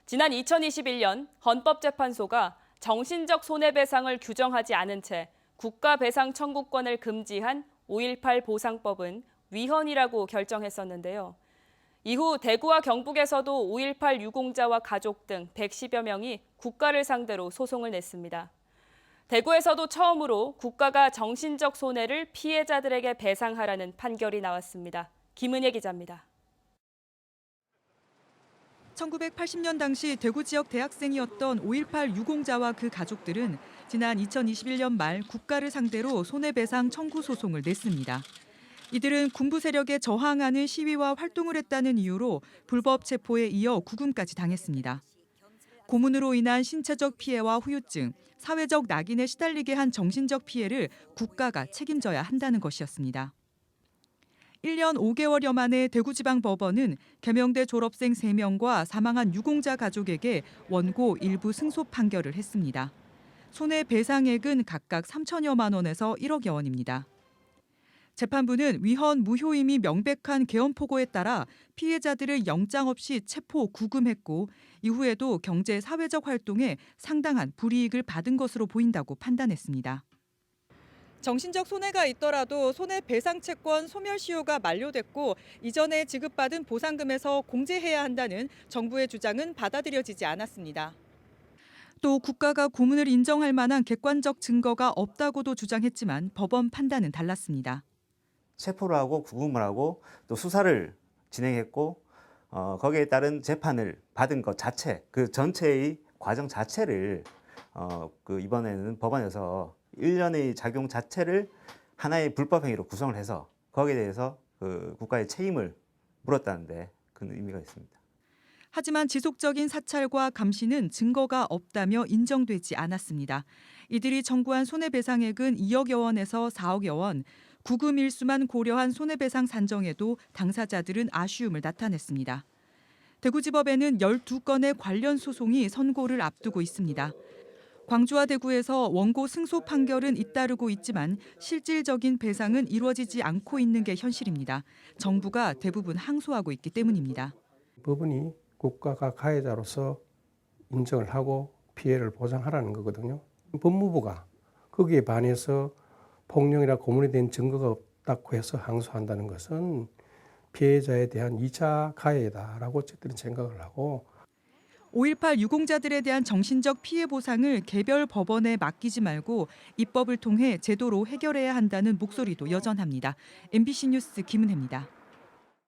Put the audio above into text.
지난 2021년 헌법재판소가 정신적 손해배상을 규정하지 않은 채 국가배상 청구권을 금지한 5.18 보상법은 위헌이라고 결정했었는데요. 이후 대구와 경북에서도 5.18 유공자와 가족 등 110여 명이 국가를 상대로 소송을 냈습니다. 대구에서도 처음으로 국가가 정신적 손해를 피해자들에게 배상하라는 판결이 나왔습니다. 김은혜 기자입니다. 1980년 당시 대구 지역 대학생이었던 5.18 유공자와 그 가족들은 지난 2021년 말 국가를 상대로 손해배상 청구 소송을 냈습니다. 이들은 군부 세력에 저항하는 시위와 활동을 했다는 이유로 불법 체포에 이어 구금까지 당했습니다. 고문으로 인한 신체적 피해와 후유증, 사회적 낙인에 시달리게 한 정신적 피해를 국가가 책임져야 한다는 것이었습니다. 1년 5개월여 만에 대구지방법원은 개명대 졸업생 3명과 사망한 유공자 가족에게 원고 일부 승소 판결을 했습니다. 손해배상액은 각각 3천여만 원에서 1억여 원입니다. 재판부는 위헌 무효임이 명백한 개헌포고에 따라 피해자들을 영장 없이 체포, 구금했고 이후에도 경제 사회적 활동에 상당한 불이익을 받은 것으로 보인다고 판단했습니다. 정신적 손해가 있더라도 손해배상 채권 소멸시효가 만료됐고 이전에 지급받은 보상금에서 공제해야 한다는 정부의 주장은 받아들여지지 않았습니다. 또 국가가 고문을 인정할 만한 객관적 증거가 없다고도 주장했지만 법원 판단은 달랐습니다. 체포를 하고 구금을 하고 또 수사를 진행했고 거기에 따른 재판을 받은 것 자체, 그 전체의 과정 자체를 이번에는 법원에서 1년의 작용 자체를 하나의 불법 행위로 구성을 해서 거기에 대해서 국가의 책임을 물었다는데 그런 의미가 있습니다. 하지만 지속적인 사찰과 감시는 증거가 없다며 인정되지 않았습니다. 이들이 청구한 손해배상액은 2억여 원에서 4억여 원, 구금 일수만 고려한 손해배상 산정에도 당사자들은 아쉬움을 나타냈습니다. 대구지법에는 12건의 관련 소송이 선고를 앞두고 있습니다. 광주와 대구에서 원고 승소 판결은 잇따르고 있지만 실질적인 배상은 이루어지지 않고 있는 게 현실입니다. 정부가 대부분 항소하고 있기 때문입니다. 법원이 국가가 가해자로서 인정을 하고 피해를 보상하라는 거거든요. 법무부가 거기에 반해서 폭력이나 고문에 대한 증거가 없다고 해서 항소한다는 것은 피해자에 대한 2차 가해다라고 저희들은 생각을 하고 5.18 유공자들에 대한 정신적 피해 보상을 개별 법원에 맡기지 말고 입법을 통해 제도로 해결해야 한다는 목소리도 여전합니다. MBC 뉴스 김은혜입니다.